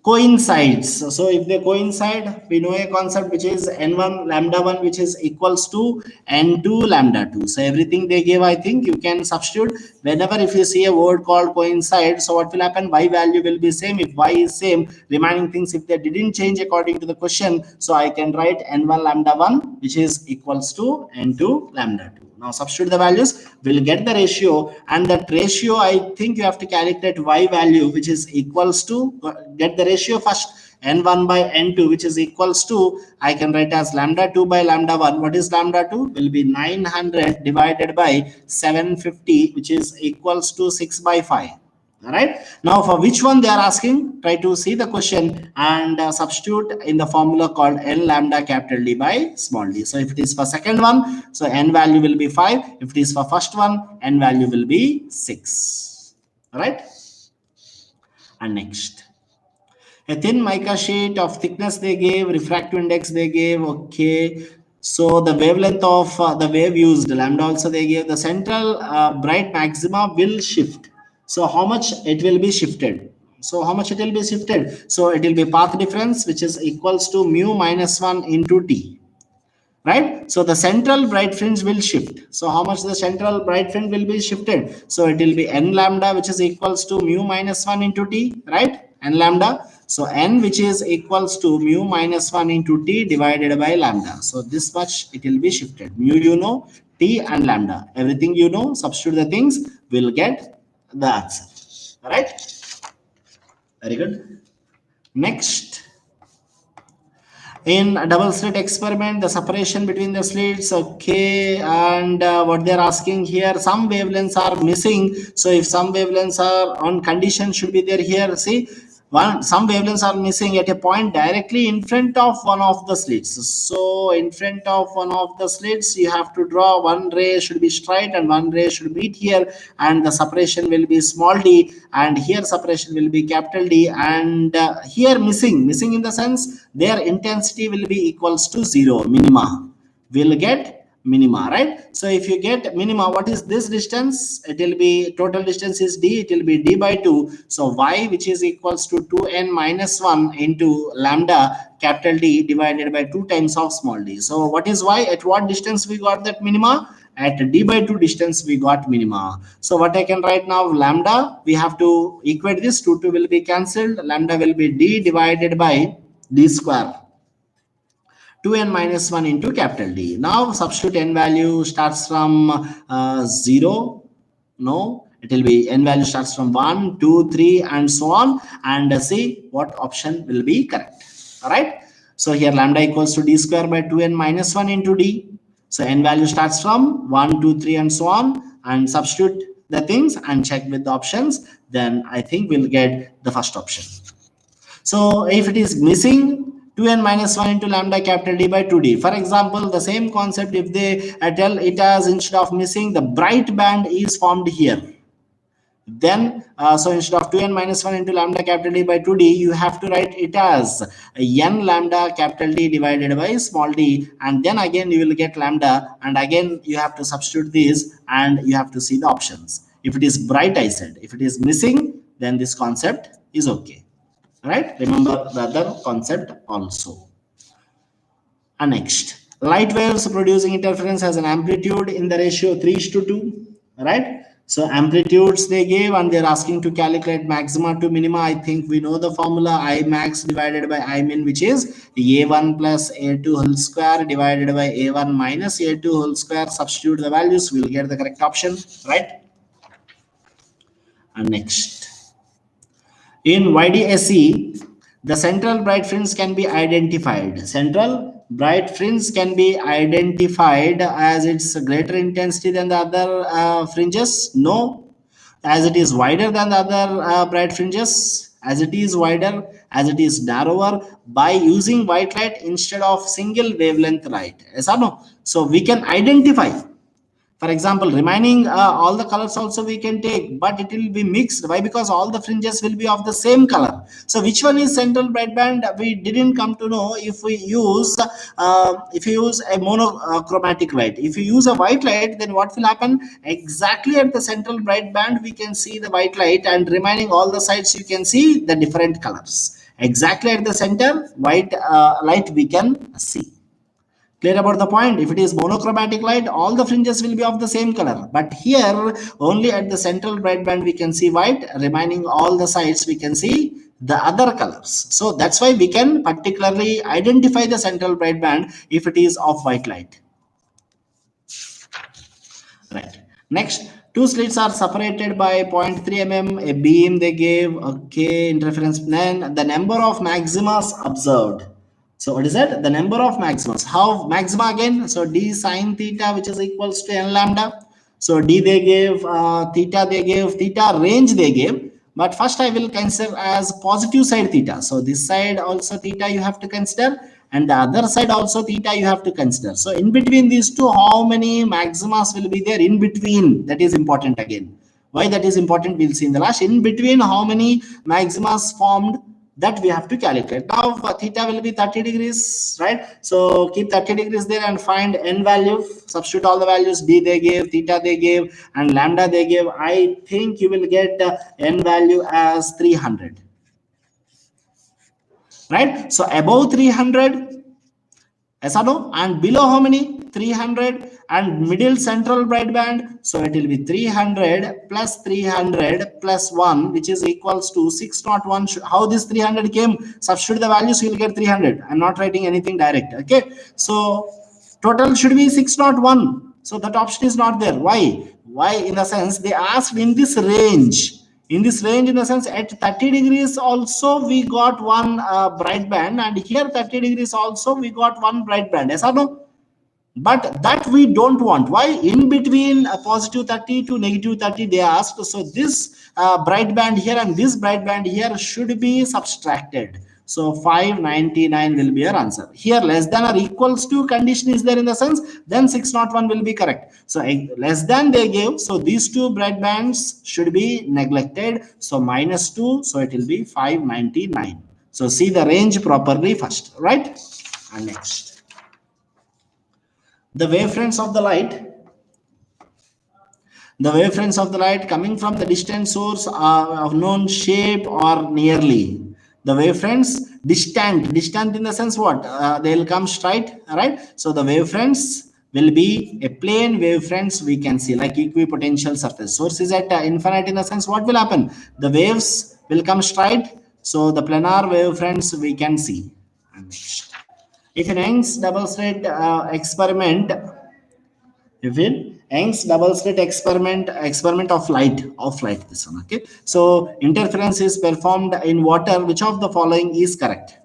coincides. So if they coincide, we know a concept which is n1 lambda 1, which is equals to n2 lambda 2. So everything they gave, I think you can substitute whenever if you see a word called coincide. So what will happen? Y value will be same. If y is same, remaining things if they didn't change according to the question, so I can write n1 lambda 1, which is equals to n2 lambda 2. Now substitute the values, we'll get the ratio, and that ratio I think you have to calculate y value, which is equals to, get the ratio first, n1 by n2, which is equals to, I can write as lambda 2 by lambda 1. What is lambda 2? Will be 900 divided by 750, which is equals to 6 by 5. All right, now for which one they are asking, try to see the question and substitute in the formula called n lambda capital D by small d. So if it is for second one, so n value will be 5. If it is for first one, n value will be 6. All right, and next, a thin mica sheet of thickness they gave, refractive index they gave. Okay, so the wavelength of the wave used, lambda also they gave. The central bright maxima will shift. So how much it will be shifted? So how much it will be shifted? So it will be path difference, which is equals to mu minus 1 into t. Right? So the central bright fringe will shift. So how much the central bright fringe will be shifted? So it will be n lambda, which is equals to mu minus 1 into t. Right? N lambda. So n, which is equals to mu minus 1 into t divided by lambda. So this much it will be shifted. Mu you know, t and lambda. Everything you know, substitute the things, will get the answer. All right, very good. Next, in a double slit experiment, the separation between the slits, okay, and what they're asking here, some wavelengths are missing. So if some wavelengths are on condition should be there here, see, some wavelengths are missing at a point directly in front of one of the slits. So in front of one of the slits, you have to draw one ray should be straight and one ray should meet here, and the separation will be small d, and here separation will be capital D, and here missing in the sense their intensity will be equals to 0, minima. We'll get minima, right? So if you get minima, what is this distance? It will be, total distance is d, it will be d by 2. So y, which is equals to 2n minus 1 into lambda capital D divided by 2 times of small d. So what is y? At what distance we got that minima? At d by 2 distance we got minima. So what I can write now, lambda, we have to equate this, 2 will be cancelled, lambda will be d divided by d square, 2n minus 1 into capital D. Now substitute n value starts from 0. No, it will be n value starts from 1, 2, 3 and so on, and see what option will be correct. All right. So here lambda equals to d square by 2n minus 1 into d. So n value starts from 1, 2, 3 and so on, and substitute the things and check with the options. Then I think we'll get the first option. So if it is missing, 2n minus 1 into lambda capital D by 2d. For example, the same concept, if they tell it as instead of missing, the bright band is formed here. Then so instead of 2n minus 1 into lambda capital D by 2d, you have to write it as n lambda capital D divided by small d, and then again you will get lambda, and again you have to substitute these and you have to see the options. If it is bright, I said. If it is missing, then this concept is okay. Right? Remember the other concept also. And next, light waves producing interference has an amplitude in the ratio 3:2, right? So amplitudes they gave, and they're asking to calculate maxima to minima. I think we know the formula: I max divided by I min, which is A1 plus A2 whole square divided by A1 minus A2 whole square. Substitute the values, we'll get the correct option, right? And next, in YDSE, the central bright fringe can be identified. Central bright fringe can be identified as its greater intensity than the other fringes. No. As it is wider than the other bright fringes. As it is wider, as it is narrower, by using white light instead of single wavelength light. Yes or no? So we can identify. For example, remaining all the colors also we can take, but it will be mixed. Why? Because all the fringes will be of the same color. So which one is central bright band? We didn't come to know if we use a monochromatic light. If you use a white light, then what will happen? Exactly at the central bright band we can see the white light, and remaining all the sides you can see the different colors. Exactly at the center white light we can see. Clear about the point? If it is monochromatic light, all the fringes will be of the same color. But here, only at the central bright band we can see white, remaining all the sides we can see the other colors. So that's why we can particularly identify the central bright band if it is of white light. Right. Next, two slits are separated by 0.3 mm, a beam they gave, okay, interference, then the number of maximas observed. So what is that? The number of maximas. How maxima again? So d sine theta, which is equals to n lambda. So d they gave, theta they gave, theta range they gave. But first I will consider as positive side theta. So this side also theta you have to consider, and the other side also theta you have to consider. So in between these two, how many maximas will be there in between? That is important again. Why that is important, we'll see in the last. In between, how many maximas formed, that we have to calculate. Now theta will be 30 degrees, right? So keep 30 degrees there and find n value, substitute all the values. D they gave, theta they gave, and lambda they gave. I think you will get n value as 300, right? So above 300, yes or no? And below how many? 300, and middle central bright band. So it will be 300 plus 300 plus 1, which is equals to 601. How this 300 came? Substitute the values, you will get 300. I'm not writing anything direct. Okay. So total should be 601. So that option is not there. Why? Why? In the sense they asked in this range. In this range, in the sense at 30 degrees also we got one bright band, and here 30 degrees also we got one bright band. Yes or no? But that we don't want. Why? In between positive 30 to negative 30 they asked. So this bright band here and this bright band here should be subtracted. So 599 will be our answer. Here less than or equals to condition is there in the sense, then 601 will be correct. So less than they gave. So these two bright bands should be neglected. So -2. So it will be 599. So see the range properly first, right? And next, the wavefronts of the light coming from the distant source are of known shape or nearly. The wavefronts distant in the sense what? They'll come straight, right? So the wavefronts will be a plane wavefronts we can see, like equipotential surface. Source is at infinite in the sense, what will happen? The waves will come straight. So the planar wavefronts we can see. And next, if in Young's double slit experiment, experiment of light, this one, okay. So interference is performed in water. Which of the following is correct?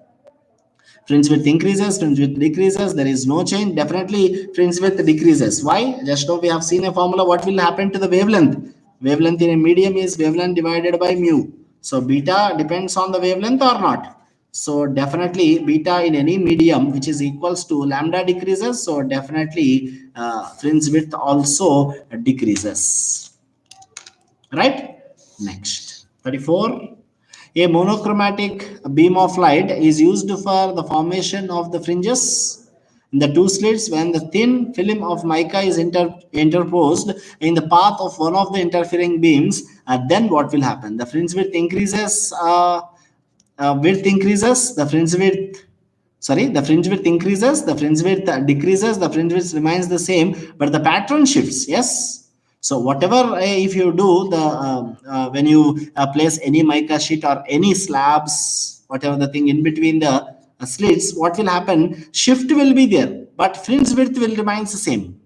Fringe width increases, fringe width decreases, there is no change. Definitely fringe width decreases. Why? Just now we have seen a formula. What will happen to the wavelength? Wavelength in a medium is wavelength divided by mu. So beta depends on the wavelength or not. So definitely beta in any medium, which is equals to lambda, decreases. So definitely fringe width also decreases, right? Next, 34. A monochromatic beam of light is used for the formation of the fringes in the two slits when the thin film of mica is interposed in the path of one of the interfering beams. Then what will happen? The fringe width increases. The fringe width the fringe width increases, the fringe width decreases, the fringe width remains the same, but the pattern shifts. Yes. So whatever, if you do the when you place any mica sheet or any slabs, whatever the thing in between the slits, what will happen? Shift will be there, but fringe width will remains the same.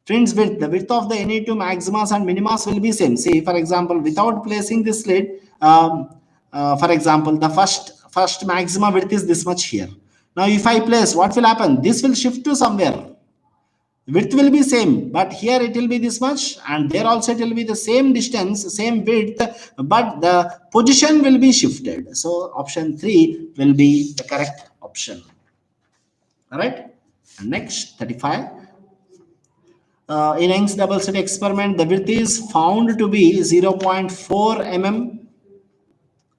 Fringe width, the width of the any two maximas and minimas will be same. See, for example, without placing this slit, for example, the first maxima width is this much here. Now, if I place, what will happen? This will shift to somewhere. Width will be same, but here it will be this much, and there also it will be the same distance, same width, but the position will be shifted. So, option 3 will be the correct option. All right. And next, 35. In Young's double slit experiment, the width is found to be 0.4 mm.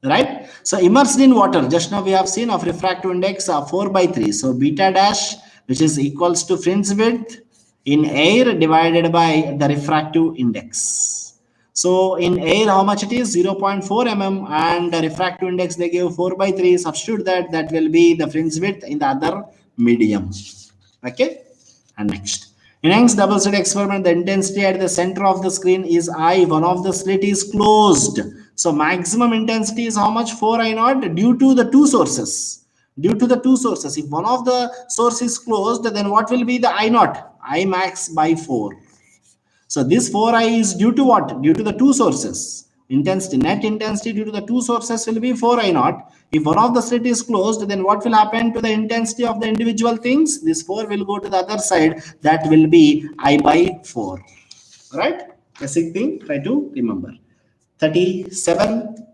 Right? So immersed in water, just now we have seen of refractive index 4/3. So beta dash, which is equals to fringe width in air divided by the refractive index. So in air, how much it is? 0.4 mm, and the refractive index they give 4/3. Substitute that will be the fringe width in the other medium. Okay. And next, in Young's double slit experiment, the intensity at the center of the screen is I. One of the slit is closed. So maximum intensity is how much? 4 I naught due to the two sources. Due to the two sources. If one of the source is closed, then what will be the I naught? I max by 4. So this 4i is due to what? Due to the two sources. Intensity, net intensity due to the two sources will be 4i naught. If one of the slit is closed, then what will happen to the intensity of the individual things? This 4 will go to the other side. That will be I by 4. Right? Basic thing, try to remember. 37.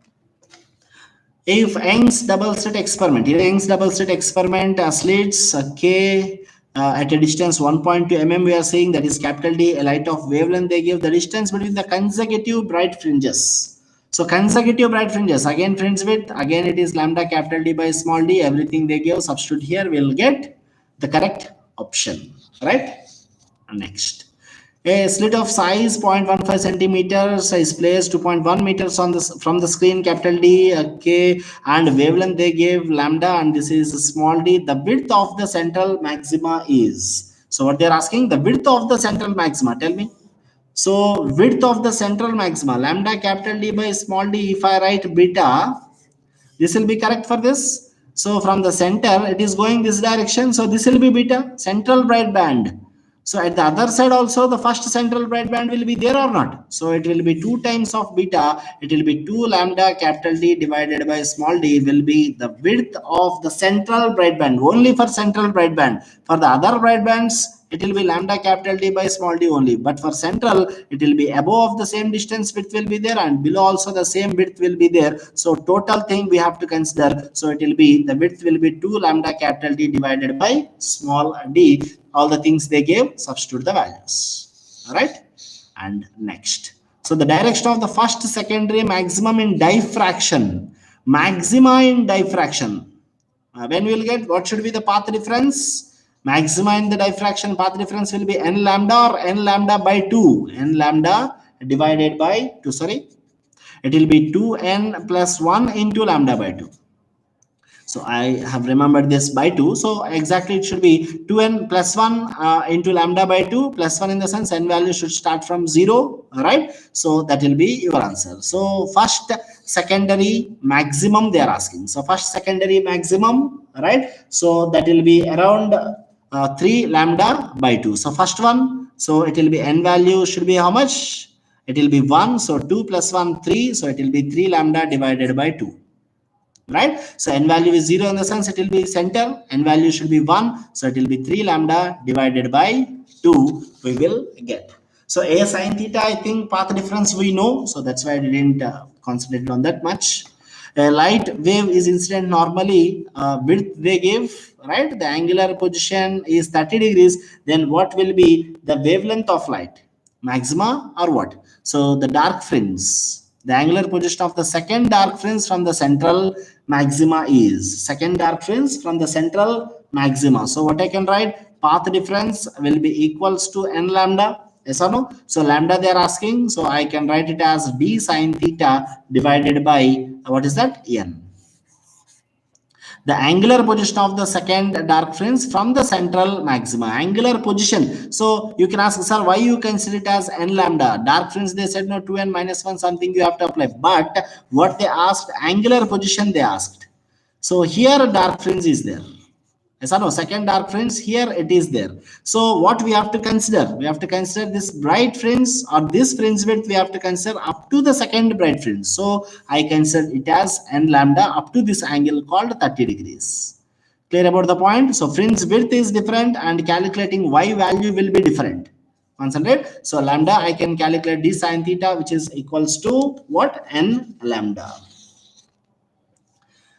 If Young's double slit experiment, in Young's double slit experiment, slits K at a distance 1.2 mm, we are saying that is capital D, a light of wavelength they give the distance between the consecutive bright fringes. So consecutive bright fringes, again fringe width, again it is lambda capital D by small d, everything they give, substitute here, we'll get the correct option, right? Next. A slit of size 0.15 centimeters is placed 2.1 meters on this from the screen capital D, K, and wavelength they gave lambda, and this is small d. The width of the central maxima is. So what they're asking, the width of the central maxima, tell me. So width of the central maxima, lambda capital D by small d, if I write beta, this will be correct for this. So from the center, it is going this direction. So this will be beta, central bright band. So at the other side also, the first central bright band will be there or not. So it will be 2 times of beta. It will be 2 lambda capital D divided by small d will be the width of the central bright band. Only for central bright band. For the other bright bands, it will be lambda capital D by small d only. But for central, it will be above the same distance width will be there, and below also the same width will be there. So total thing we have to consider. So it will be, the width will be 2 lambda capital D divided by small d. All the things they gave, substitute the values. All right. And next. So the direction of the first secondary maximum in diffraction. Maxima in diffraction. When we will get, what should be the path difference? Maxima in the diffraction path difference will be n lambda or n lambda by 2. N lambda divided by 2. Sorry. It will be 2n plus 1 into lambda by 2. So I have remembered this by 2. So exactly it should be 2n plus 1 into lambda by 2 plus 1 in the sense n value should start from 0. Right? So that will be your answer. So first secondary maximum they are asking. So first secondary maximum, right? So that will be around 3 lambda by 2. So first one, so it will be n value should be how much? It will be 1. So 2 plus 1, 3. So it will be 3 lambda divided by 2. Right? So n value is 0 in the sense it will be center. N value should be 1. So it will be 3 lambda divided by 2 we will get. So a sine theta, I think path difference we know. So that's why I didn't concentrate on that much. A light wave is incident normally, width they give, right? The angular position is 30 degrees. Then what will be the wavelength of light? Maxima or what? So the dark fringe. The angular position of the second dark fringe from the central maxima is second dark fringe from the central maxima. So what I can write, path difference will be equals to n lambda. Yes or no? So lambda they are asking. So I can write it as d sine theta divided by what is that? N. The angular position of the second dark fringe from the central maxima. Angular position. So you can ask, sir, why you consider it as n lambda? Dark fringe, they said no, 2n minus 1, something you have to apply. But what they asked, angular position they asked. So here dark fringe is there. Yes or no? Second dark fringe, here it is there. So what we have to consider? We have to consider this bright fringe or this fringe width we have to consider up to the second bright fringe. So I consider it as n lambda up to this angle called 30 degrees. Clear about the point? So fringe width is different and calculating y value will be different. Concentrate. So lambda I can calculate d sine theta, which is equals to what? N lambda.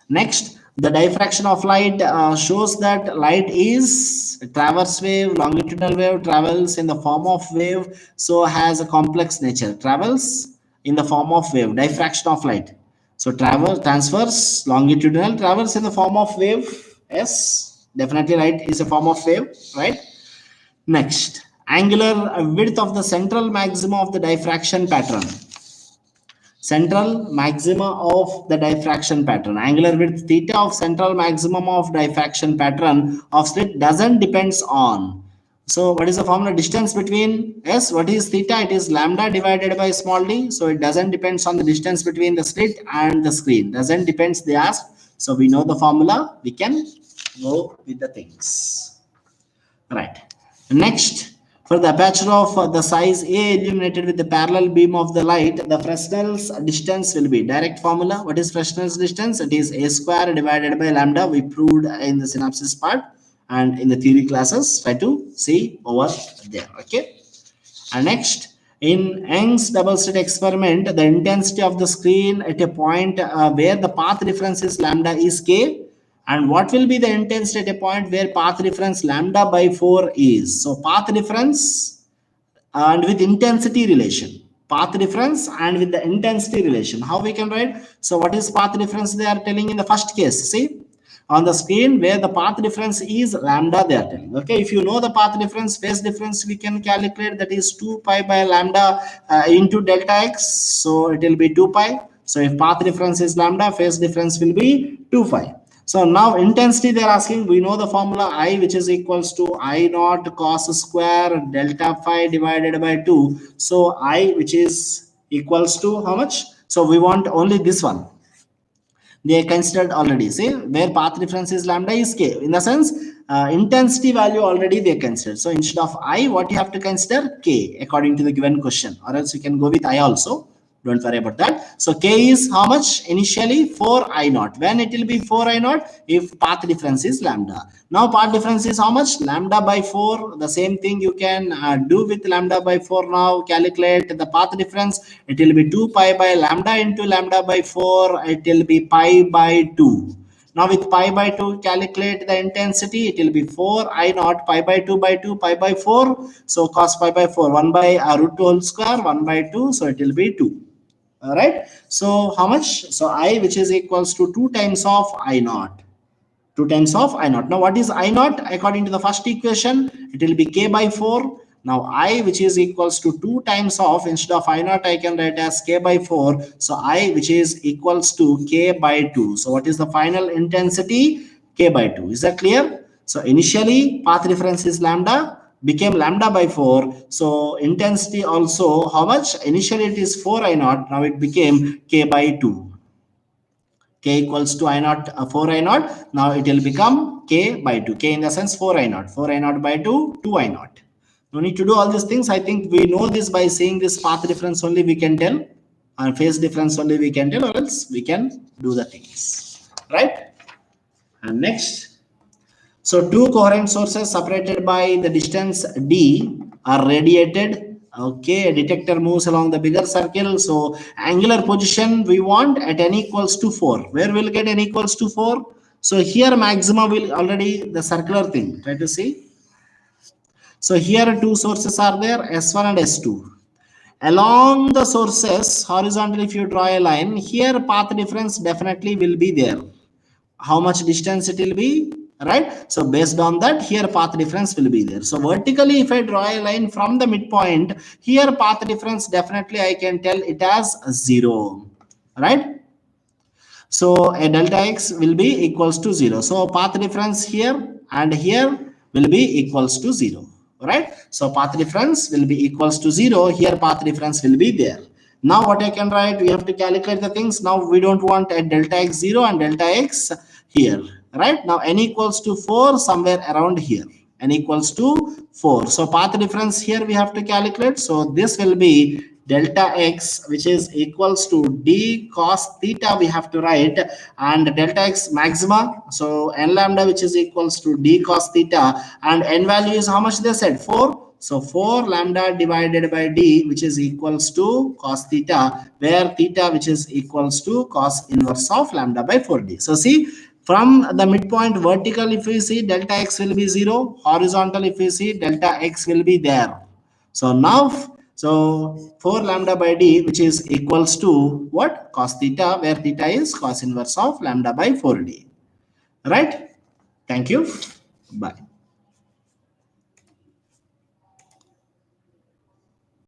Next, the diffraction of light shows that light is a transverse wave, longitudinal wave, travels in the form of wave, so has a complex nature, travels in the form of wave, diffraction of light. So transverse, longitudinal, travels in the form of wave. Yes, definitely light is a form of wave, right? Next, angular width of the central maxima of the diffraction pattern. Central maxima of the diffraction pattern. Angular width theta of central maximum of diffraction pattern of slit doesn't depends on. So what is the formula? Distance between S, what is theta? It is lambda divided by small d. So it doesn't depends on the distance between the slit and the screen. Doesn't depends, they ask. So we know the formula. We can go with the things. Right. Next, for the aperture of the size A illuminated with the parallel beam of the light, the Fresnel's distance will be direct formula. What is Fresnel's distance? It is A square divided by lambda. We proved in the synopsis part and in the theory classes. Try to see over there. Okay. And next, in Young's double slit experiment, the intensity of the screen at a point where the path difference is lambda is k. And what will be the intensity at a point where path difference lambda by 4 is? So path difference and with intensity relation. Path difference and with the intensity relation. How we can write? So what is path difference they are telling in the first case? See, on the screen where the path difference is lambda they are telling. Okay, if you know the path difference, phase difference we can calculate, that is 2 pi by lambda into delta x. So it will be 2 pi. So if path difference is lambda, phase difference will be 2 pi. So now intensity they are asking, we know the formula I, which is equals to I naught cos square delta phi divided by 2. So I, which is equals to how much? So we want only this one. They considered already, say where path difference is lambda is k. In the sense, intensity value already they considered. So instead of I, what you have to consider? K, according to the given question, or else you can go with I also. Don't worry about that. So k is how much? Initially 4 I naught. When it will be 4 I naught? If path difference is lambda. Now path difference is how much? Lambda by 4. The same thing you can do with lambda by 4 now. Calculate the path difference. It will be 2 pi by lambda into lambda by 4. It will be pi by 2. Now with pi by 2, calculate the intensity. It will be 4 I naught pi by 2 by 2 pi by 4. So cos pi by 4, 1 by root 2 whole square, 1 by 2. So it will be 2. All right. So how much? So I, which is equals to 2 times of I naught. 2 times of I naught. Now what is I naught? According to the first equation, it will be k by 4. Now I, which is equals to 2 times of, instead of I naught, I can write as k by 4. So I, which is equals to k by 2. So what is the final intensity? K by 2. Is that clear? So initially path difference is lambda, became lambda by 4. So intensity also how much? Initially it is 4 I naught. Now it became k by 2. K equals to I naught, 4 I naught. Now it will become k by 2. K in the sense 4 I naught. 4 I naught by 2, 2 I naught. No need to do all these things. I think we know this by seeing this path difference only we can tell. And phase difference only we can tell, or else we can do the things. Right? And next. So two coherent sources separated by the distance d are radiated. Okay, a detector moves along the bigger circle. So angular position we want at n equals to 4. Where will get n equals to 4? So here maxima will already the circular thing. Try to see. So here two sources are there, S1 and S2. Along the sources, horizontally, if you draw a line, here path difference definitely will be there. How much distance it will be, right? So based on that, here path difference will be there. So vertically, if I draw a line from the midpoint, here path difference definitely I can tell it as 0, right? So a delta x will be equals to 0. So path difference here and here will be equals to 0, right? So path difference will be equals to 0. Here path difference will be there. Now what I can write, we have to calculate the things. Now we don't want a delta x 0 and delta x here, right? Now n equals to 4 somewhere around here. N equals to 4. So path difference here we have to calculate. So this will be delta x, which is equals to d cos theta we have to write, and delta x maxima, so n lambda, which is equals to d cos theta, and n value is how much they said, 4. So 4 lambda divided by d, which is equals to cos theta, where theta which is equals to cos inverse of lambda by 4d. So see, from the midpoint vertical, if we see, delta x will be 0. Horizontal, if we see, delta x will be there. So now, so 4 lambda by d, which is equals to what? Cos theta, where theta is cos inverse of lambda by 4d. Right? Thank you. Bye.